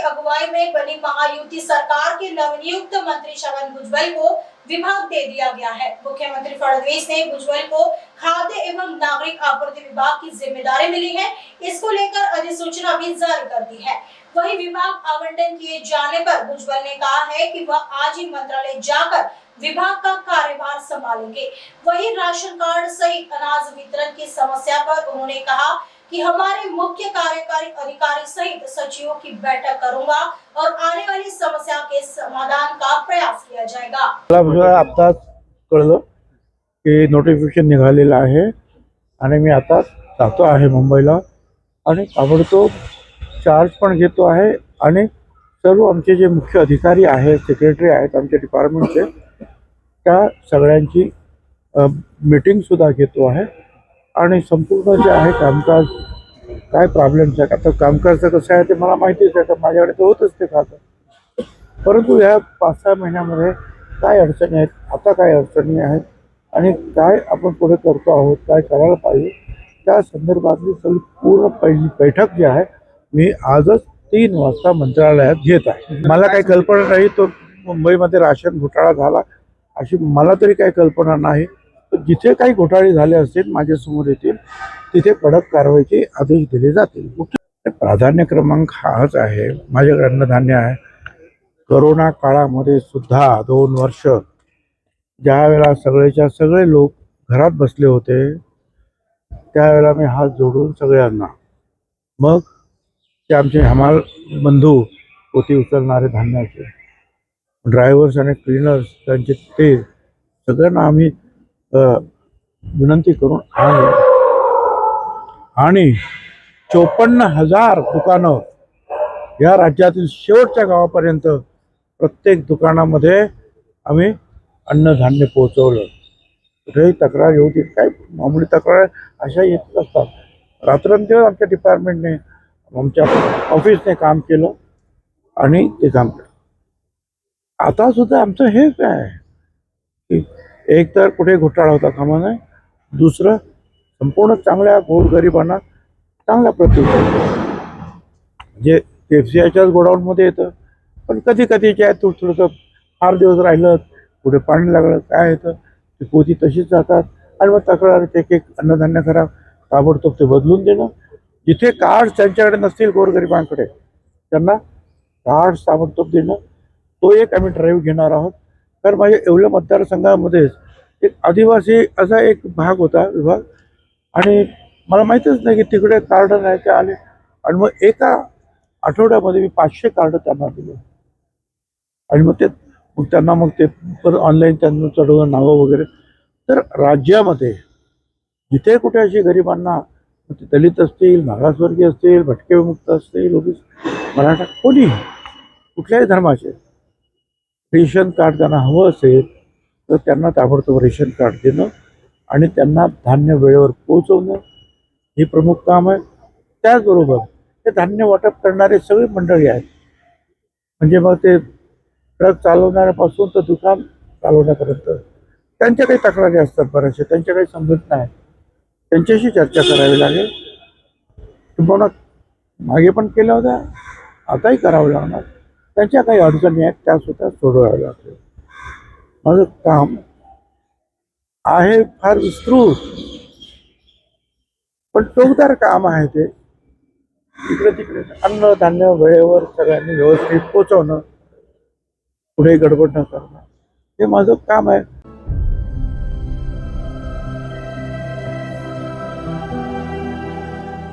अगुवाई में बनी महायुति सरकार के नवनियुक्त मंत्री छगन भुजबल को विभाग दे दिया गया है। मुख्यमंत्री फडणवीस ने भुजबल को खाद्य एवं नागरिक आपूर्ति विभाग की जिम्मेदारी मिली है। इसको लेकर अधिसूचना भी जारी कर दी है। वहीं विभाग आवंटन किए जाने पर भुजबल ने कहा है कि वह आज ही मंत्रालय जाकर विभाग का कार्यभार संभालेंगे। वहीं राशन कार्ड सहित अनाज वितरण की समस्या पर उन्होंने कहा कि हमारे मुख्य कार्यकारी अधिकारी सहित सचिवों की बैठक करूंगा और आने वाली समस्या के समाधान का प्रयास किया जाएगा। मला आताच कळलं की नोटिफिकेशन निघालेलं आहे आणि मी आता जातो आहे मुंबईला आणि ताबडतोब चार्ज पण घेतो आहे आणि सर्व आमचे जे मुख्य अधिकारी आहेत, सेक्रेटरी आहेत आमच्या डिपार्टमेंटचे, त्या सगळ्यांची मीटिंग सुद्धा घेतो आहे आणि संपूर्ण जे आहे कामकाज काय प्रॉब्लेम्स आहेत. आता कामकाजचं कसं आहे ते मला माहितीच आहे, तर माझ्याकडे तर होतच ते खातं. परंतु या 5-6 महिन्यामध्ये काय अडचणी आहेत, आता काय अडचणी आहेत आणि काय आपण पुढे करतो आहोत, काय करायला पाहिजे, त्या संदर्भातली सगळी पूर्ण पहिली बैठक जी आहे मी आजच 3 वाजता मंत्रालयात घेत आहे. मला काही कल्पना नाही तो मुंबईमध्ये राशन घोटाळा झाला अशी मला तरी काही कल्पना नाही. जिथे काही घोटाळे झाले असतील माझ्यासमोर येतील, तिथे कडक कारवाईचे आदेश दिले जातील. मुख्य प्राधान्य क्रमांक हाच आहे. माझ्याकडे अन्नधान्य आहे. कोरोना काळामध्ये सुद्धा 2 वर्ष ज्यावेळेला सगळेच्या सगळे लोक घरात बसले होते, त्यावेळेला मी हात जोडून सगळ्यांना, मग ते आमचे हमाल बंधू पोती उचलणारे धान्याचे ड्रायव्हर्स आणि क्लीनर्स, त्यांचे ते सगळ्यांना आम्ही विनंती करून आणि 54,000 दुकानं या राज्यातील शेवटच्या गावापर्यंत प्रत्येक दुकानामध्ये आम्ही अन्नधान्य पोहोचवलं. कुठेही तक्रार येऊ दे, काय मामूली तक्रार अशा येतच असतात. रात्रंदिवस आमच्या डिपार्टमेंटने, आमच्या ऑफिसने काम केलं आणि ते काम केलं. आता सुद्धा आमचं हेच आहे की एक तर कुठे घोटाळा होता कामा नये, दुसरं संपूर्ण चांगल्या गोरगरिबांना चांगल्या प्रतीचं जे KFCच्याच गोडाऊनमध्ये येतं, पण कधी कधी जे आहे थोडंसं फार दिवस राहिलं, पुढे पाणी लागलं, काय येतं ती पोती तशीच जातात आणि मग तक्रार एक अन्नधान्य खराब, ताबडतोब ते बदलून देणं. जिथे कार्ड त्यांच्याकडे नसतील गोरगरिबांकडे, त्यांना कार्ड ताबडतोब देणं. तो एक आम्ही ड्राईव्ह घेणार आहोत. तर माझ्या येवला मतदारसंघामध्येच एक आदिवासी असा एक भाग होता विभाग, आणि मला माहीतच नाही की तिकडे कार्ड नाही ते आले, आणि मग एका आठवड्यामध्ये मी 500 कार्ड त्यांना दिले आणि मग ते परत ऑनलाईन त्यांना चढवून नावं वगैरे. तर राज्यामध्ये जिथे कुठे अशी गरिबांना, दलित असतील, मागासवर्गीय असतील, भटके विमुक्त असतील, ओबीसी, मराठा, कोणी कुठल्याही धर्माचे रेशन कार्ड त्यांना हवं असेल तर त्यांना ताबडतोब रेशन कार्ड देणं आणि त्यांना धान्य वेळेवर पोहोचवणं हे प्रमुख काम आहे. त्याचबरोबर ते धान्य वाटप करणारे सगळी मंडळी आहेत, म्हणजे मग ते ट्रक चालवणाऱ्यापासून तर दुकान चालवण्यापर्यंत त्यांच्या काही तक्रारी असतात, बऱ्याचशा त्यांच्या काही समजत नाही, त्यांच्याशी चर्चा करावी लागेल. किंवा मागे पण केल्या होत्या, आताही करावं लागणार. त्यांच्या काही अडचणी आहेत त्या सुद्धा सोडवाव्या लागतील. माझं काम आहे फार विस्तृत, पण टोकदार काम आहे ते. इकडे तिकडे अन्न धान्य वेळेवर सगळ्यांनी व्यवस्थित पोचवणं, पुढे गडबड न करणं, हे माझं काम आहे.